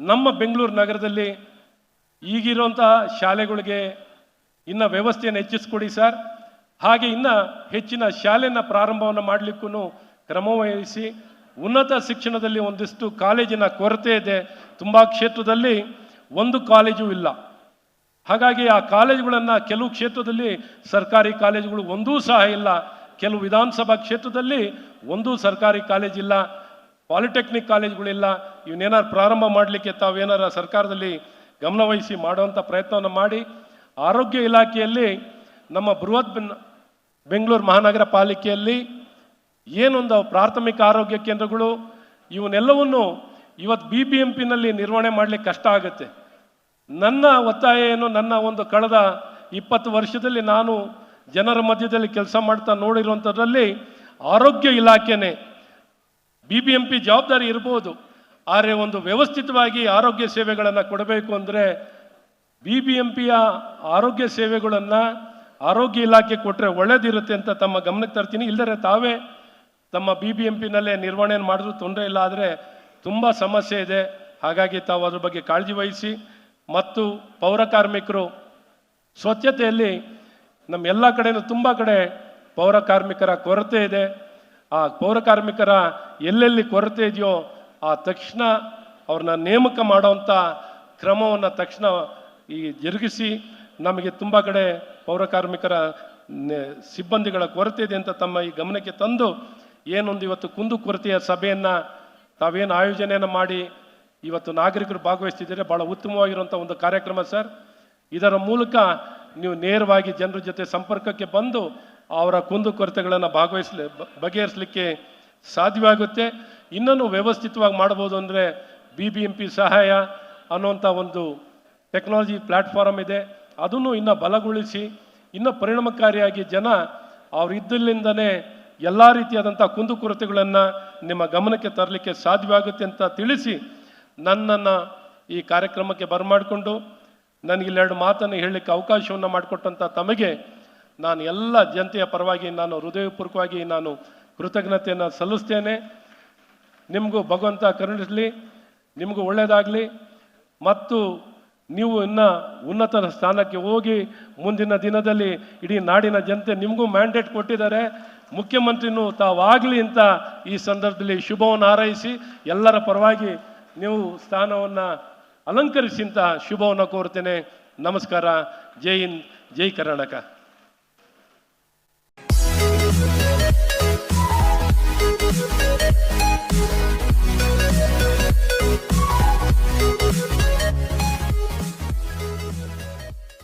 ನಮ್ಮ ಬೆಂಗಳೂರು ನಗರದಲ್ಲಿ ಈಗಿರುವಂಥ ಶಾಲೆಗಳಿಗೆ ಇನ್ನು ವ್ಯವಸ್ಥೆಯನ್ನು ಹೆಚ್ಚಿಸ್ಕೊಡಿ ಸರ್. ಹಾಗೆ ಇನ್ನು ಹೆಚ್ಚಿನ ಶಾಲೆಯನ್ನು ಪ್ರಾರಂಭವನ್ನು ಮಾಡಲಿಕ್ಕೂ ಕ್ರಮವಹಿಸಿ. ಉನ್ನತ ಶಿಕ್ಷಣದಲ್ಲಿ ಒಂದಿಷ್ಟು ಕಾಲೇಜಿನ ಕೊರತೆ ಇದೆ. ತುಂಬ ಕ್ಷೇತ್ರದಲ್ಲಿ ಒಂದು ಕಾಲೇಜು ಇಲ್ಲ. ಹಾಗಾಗಿ ಆ ಕಾಲೇಜುಗಳನ್ನು ಕೆಲವು ಕ್ಷೇತ್ರದಲ್ಲಿ ಸರ್ಕಾರಿ ಕಾಲೇಜುಗಳು ಒಂದೂ ಸಹ ಇಲ್ಲ. ಕೆಲವು ವಿಧಾನಸಭಾ ಕ್ಷೇತ್ರದಲ್ಲಿ ಒಂದೂ ಸರ್ಕಾರಿ ಕಾಲೇಜಿಲ್ಲ, ಪಾಲಿಟೆಕ್ನಿಕ್ ಕಾಲೇಜುಗಳಿಲ್ಲ. ಇವನ್ನೇನಾರು ಪ್ರಾರಂಭ ಮಾಡಲಿಕ್ಕೆ ತಾವೇನಾರ ಸರ್ಕಾರದಲ್ಲಿ ಗಮನವಹಿಸಿ ಮಾಡುವಂಥ ಪ್ರಯತ್ನವನ್ನು ಮಾಡಿ. ಆರೋಗ್ಯ ಇಲಾಖೆಯಲ್ಲಿ ನಮ್ಮ ಬೃಹತ್ ಬೆಂಗಳೂರು ಮಹಾನಗರ ಪಾಲಿಕೆಯಲ್ಲಿ ಏನೊಂದು ಪ್ರಾಥಮಿಕ ಆರೋಗ್ಯ ಕೇಂದ್ರಗಳು ಇವನ್ನೆಲ್ಲವನ್ನು ಇವತ್ತು BBMPನಲ್ಲಿ ನಿರ್ವಹಣೆ ಮಾಡಲಿಕ್ಕೆ ಕಷ್ಟ ಆಗುತ್ತೆ. ನನ್ನ ಒತ್ತಾಯ ಏನು, ನನ್ನ ಒಂದು ಕಳೆದ 20 ವರ್ಷದಲ್ಲಿ ನಾನು ಜನರ ಮಧ್ಯದಲ್ಲಿ ಕೆಲಸ ಮಾಡ್ತಾ ನೋಡಿರುವಂಥದ್ರಲ್ಲಿ ಆರೋಗ್ಯ ಇಲಾಖೆನೇ BBMP ಜವಾಬ್ದಾರಿ ಇರ್ಬೋದು, ಆದರೆ ಒಂದು ವ್ಯವಸ್ಥಿತವಾಗಿ ಆರೋಗ್ಯ ಸೇವೆಗಳನ್ನು ಕೊಡಬೇಕು ಅಂದರೆ BBMPಯ ಆರೋಗ್ಯ ಸೇವೆಗಳನ್ನು ಆರೋಗ್ಯ ಇಲಾಖೆ ಕೊಟ್ಟರೆ ಒಳ್ಳೆಯದಿರುತ್ತೆ ಅಂತ ತಮ್ಮ ಗಮನಕ್ಕೆ ತರ್ತೀನಿ. ಇಲ್ಲದರೆ ತಾವೇ ತಮ್ಮ BBMPನಲ್ಲೇ ನಿರ್ವಹಣೆಯನ್ನು ಮಾಡಿದ್ರು ತೊಂದರೆ ಇಲ್ಲ, ಆದರೆ ತುಂಬ ಸಮಸ್ಯೆ ಇದೆ. ಹಾಗಾಗಿ ತಾವು ಅದ್ರ ಬಗ್ಗೆ ಕಾಳಜಿ ವಹಿಸಿ. ಮತ್ತು ಪೌರ ಕಾರ್ಮಿಕರು ಸ್ವಚ್ಛತೆಯಲ್ಲಿ ನಮ್ಮೆಲ್ಲ ಕಡೆಯೂ ತುಂಬ ಕಡೆ ಪೌರ ಕಾರ್ಮಿಕರ ಕೊರತೆ ಇದೆ. ಆ ಪೌರ ಕಾರ್ಮಿಕರ ಎಲ್ಲೆಲ್ಲಿ ಕೊರತೆ ಇದೆಯೋ ಆ ತಕ್ಷಣ ಅವ್ರನ್ನ ನೇಮಕ ಮಾಡೋವಂಥ ಕ್ರಮವನ್ನು ತಕ್ಷಣ ಜರುಗಿಸಿ. ನಮಗೆ ತುಂಬ ಕಡೆ ಪೌರ ಕಾರ್ಮಿಕರ ಸಿಬ್ಬಂದಿಗಳ ಕೊರತೆ ಇದೆ ಅಂತ ತಮ್ಮ ಈ ಗಮನಕ್ಕೆ ತಂದು ಏನೊಂದು ಇವತ್ತು ಕುಂದುಕೊರತೆಯ ಸಭೆಯನ್ನು ತಾವೇನು ಆಯೋಜನೆಯನ್ನು ಮಾಡಿ ಇವತ್ತು ನಾಗರಿಕರು ಭಾಗವಹಿಸ್ತಿದ್ದಾರೆ. ಭಾಳ ಉತ್ತಮವಾಗಿರುವಂಥ ಒಂದು ಕಾರ್ಯಕ್ರಮ ಸರ್. ಇದರ ಮೂಲಕ ನೀವು ನೇರವಾಗಿ ಜನರ ಜೊತೆ ಸಂಪರ್ಕಕ್ಕೆ ಬಂದು ಅವರ ಕುಂದುಕೊರತೆಗಳನ್ನು ಬಗೆಹರಿಸಲಿಕ್ಕೆ ಸಾಧ್ಯವಾಗುತ್ತೆ. ಇನ್ನೂ ವ್ಯವಸ್ಥಿತವಾಗಿ ಮಾಡ್ಬೋದು ಅಂದರೆ BBMP ಸಹಾಯ ಅನ್ನುವಂಥ ಒಂದು ಟೆಕ್ನಾಲಜಿ ಪ್ಲ್ಯಾಟ್ಫಾರ್ಮ್ ಇದೆ, ಅದನ್ನು ಇನ್ನೂ ಬಲಗೊಳಿಸಿ ಇನ್ನೂ ಪರಿಣಾಮಕಾರಿಯಾಗಿ ಜನ ಅವರಿದ್ದಲ್ಲಿಂದನೇ ಎಲ್ಲ ರೀತಿಯಾದಂಥ ಕುಂದುಕೊರತೆಗಳನ್ನು ನಿಮ್ಮ ಗಮನಕ್ಕೆ ತರಲಿಕ್ಕೆ ಸಾಧ್ಯವಾಗುತ್ತೆ ಅಂತ ತಿಳಿಸಿ ನನ್ನನ್ನು ಈ ಕಾರ್ಯಕ್ರಮಕ್ಕೆ ಬರಮಾಡಿಕೊಂಡು ನನಗಿಲ್ಲೆರಡು ಮಾತನ್ನು ಹೇಳಲಿಕ್ಕೆ ಅವಕಾಶವನ್ನು ಮಾಡಿಕೊಟ್ಟಂಥ ತಮಗೆ ನಾನು ಎಲ್ಲ ಜನತೆಯ ಪರವಾಗಿ ನಾನು ಹೃದಯಪೂರ್ವಕವಾಗಿ ನಾನು ಕೃತಜ್ಞತೆಯನ್ನು ಸಲ್ಲಿಸ್ತೇನೆ. ನಿಮಗೂ ಭಗವಂತ ಕರುಣಿಸಲಿ, ನಿಮಗೂ ಒಳ್ಳೆಯದಾಗಲಿ. ಮತ್ತು ನೀವು ಇನ್ನು ಉನ್ನತ ಸ್ಥಾನಕ್ಕೆ ಹೋಗಿ ಮುಂದಿನ ದಿನದಲ್ಲಿ ಇಡೀ ನಾಡಿನ ಜನತೆ ನಿಮಗೂ ಮ್ಯಾಂಡೇಟ್ ಕೊಟ್ಟಿದ್ದಾರೆ. ಮುಖ್ಯಮಂತ್ರಿನೂ ತಾವಾಗಲಿ ಅಂತ ಈ ಸಂದರ್ಭದಲ್ಲಿ ಶುಭವನ್ನು ಹಾರೈಸಿ ಎಲ್ಲರ ಪರವಾಗಿ ನೀವು ಸ್ಥಾನವನ್ನು ಅಲಂಕರಿಸಿ ಅಂತ ಶುಭವನ್ನು ಕೋರ್ತೇನೆ. ನಮಸ್ಕಾರ. ಜೈ ಹಿಂದ್, ಜೈ ಕರ್ನಾಟಕ.